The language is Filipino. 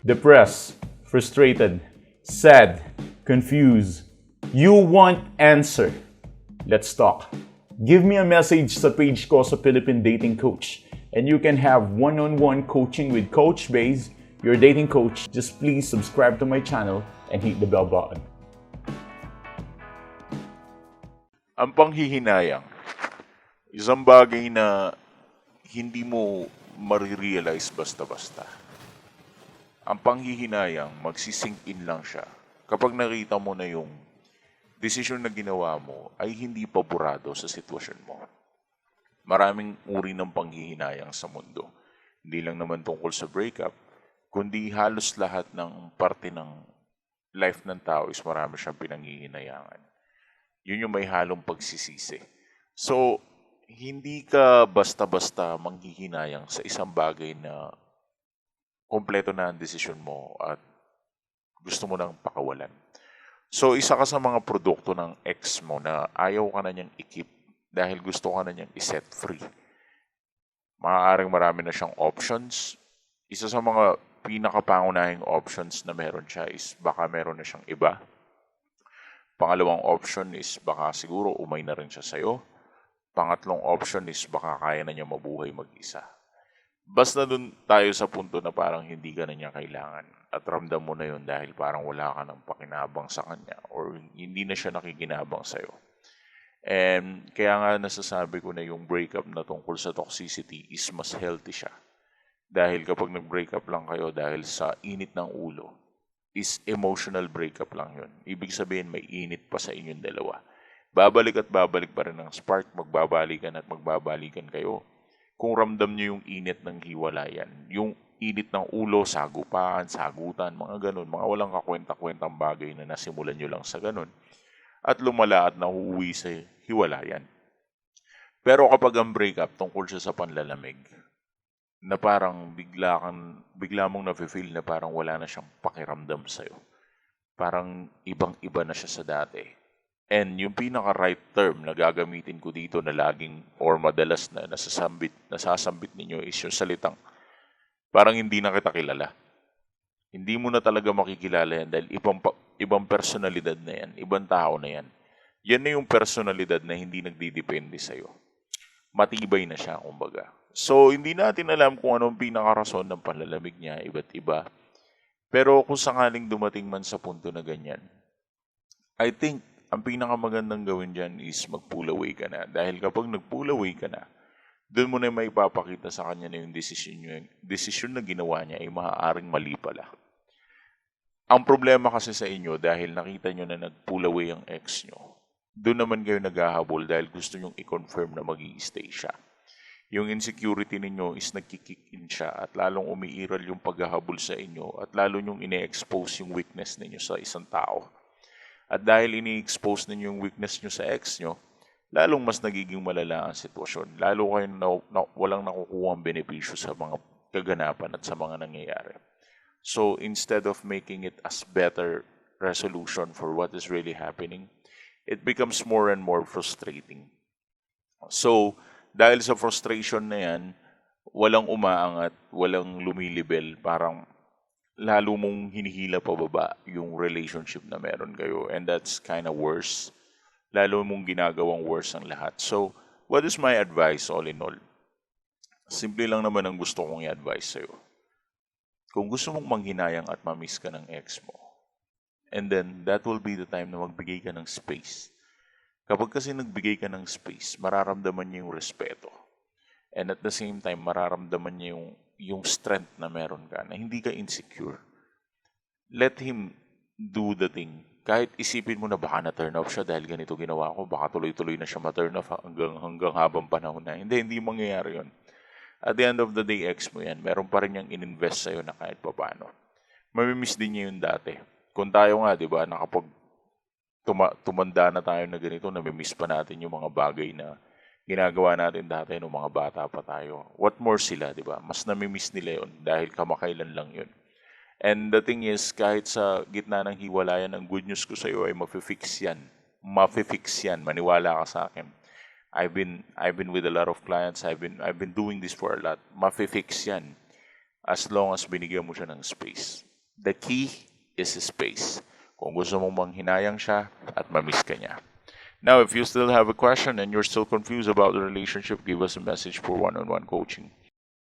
Depressed, frustrated, sad, confused. You want answer. Let's talk. Give me a message sa page ko sa Philippine Dating Coach and you can have one-on-one coaching with Coach Baze, your dating coach. Just please subscribe to my channel and hit the bell button. Ang panghihinayang, isang bagay na hindi mo marirealize basta-basta. Ang panghihinayang, magsisink in lang siya kapag nakita mo na yung desisyon na ginawa mo ay hindi paborado sa sitwasyon mo. Maraming uri ng panghihinayang sa mundo. Hindi lang naman tungkol sa breakup, kundi halos lahat ng parte ng life ng tao is marami siyang pinanghihinayangan. Yun yung may halong pagsisisi. So, hindi ka basta-basta manghihinayang sa isang bagay na kompleto na ang desisyon mo at gusto mo nang pakawalan. So, isa ka sa mga produkto ng ex mo na ayaw ka na niyang i-keep dahil gusto ka na niyang i-set free. Maaaring marami na siyang options. Isa sa mga pinakapangunahing options na meron siya is baka meron na siyang iba. Pangalawang option is baka siguro umay na rin siya sa'yo. Pangatlong option is baka kaya na niya mabuhay mag-isa. Basta dun tayo sa punto na parang hindi ka na niya kailangan at ramdam mo na yun dahil parang wala ka ng pakinabang sa kanya or hindi na siya nakikinabang sa'yo. And kaya nga nasasabi ko na yung breakup na tungkol sa toxicity is mas healthy siya. Dahil kapag nag-breakup lang kayo dahil sa init ng ulo, is emotional breakup lang yun. Ibig sabihin may init pa sa inyong dalawa. Babalik at babalik pa rin ang spark, magbabalikan at magbabalikan kayo. Kung ramdam nyo yung init ng hiwalayan, yung init ng ulo, sagupaan, sagutan, mga ganun, mga walang kakwenta-kwentang bagay na nasimulan nyo lang sa ganun, at lumala at nahuuwi sa hiwalayan. Pero kapag ang breakup tungkol siya sa panlalamig, na parang bigla mong nafe-feel na parang wala na siyang pakiramdam sa'yo. Parang ibang-iba na siya sa dati. And yung pinaka-right term na gagamitin ko dito na laging or madalas na nasasambit ninyo is yung salitang parang hindi na kita kilala. Hindi mo na talaga makikilala yan dahil ibang personalidad na yan, ibang tao na yan. Yan na yung personalidad na hindi nagdidepende sa'yo. Matibay na siya, kumbaga. So, hindi natin alam kung anong pinaka-rason ng panlalamig niya, iba't iba. Pero kung sakaling dumating man sa punto na ganyan, I think ang pinakamagandang gawin dyan is mag-pull away ka na. Dahil kapag nag-pull away ka na, doon mo na may ipapakita sa kanya na yung desisyon na ginawa niya ay maaaring mali pala. Ang problema kasi sa inyo dahil nakita nyo na nag-pull away ang ex nyo, doon naman kayo naghahabol dahil gusto nyong i-confirm na mag-i-stay siya. Yung insecurity ninyo is nagkikick in siya at lalong umiiral yung paghahabol sa inyo at lalo nyong ine-expose yung weakness ninyo sa isang tao. At dahil ini-expose ninyo yung weakness nyo sa ex nyo, lalong mas nagiging malala ang sitwasyon. Lalo kayo walang nakukuha ang benepisyo sa mga kaganapan at sa mga nangyayari. So instead of making it as better resolution for what is really happening, it becomes more and more frustrating. So dahil sa frustration na yan, walang umaangat, walang lumilibel, parang lalo mong hinihila pababa yung relationship na meron kayo. And that's kind of worse. Lalo mong ginagawang worse ang lahat. So, what is my advice all in all? Simple lang naman ang gusto kong i-advise sa'yo. Kung gusto mong manghinayang at mamiss ka ng ex mo, and then that will be the time na magbigay ka ng space. Kapag kasi nagbigay ka ng space, mararamdaman niya yung respeto. And at the same time, mararamdaman niya yung strength na meron ka, na hindi ka insecure. Let him do the thing. Kahit isipin mo na baka na-turn off siya dahil ganito ginawa ko, baka tuloy-tuloy na siya ma-turn off hanggang habang panahon na. Hindi mangyayari yun. At the end of the day, ex mo yan, meron pa rin niyang in-invest sa'yo na kahit papaano. Mamimiss din niya yung dati. Kung tayo nga, di ba, na kapag tumanda na tayo na ganito, namimiss pa natin yung mga bagay na ginagawa natin dati nung mga bata pa tayo. What more sila, di ba? Mas namimiss nila yun dahil kamakailan lang yun. And the thing is, kahit sa gitna ng hiwalayan, ang good news ko sa iyo ay mafi-fix yan. Mafi-fix yan. Maniwala ka sa akin. I've been with a lot of clients. I've been doing this for a lot. Mafi-fix yan. As long as binigyan mo siya ng space. The key is space. Kung gusto mong manghinayang siya at mamiss ka niya. Now, if you still have a question and you're still confused about the relationship, give us a message for one-on-one coaching.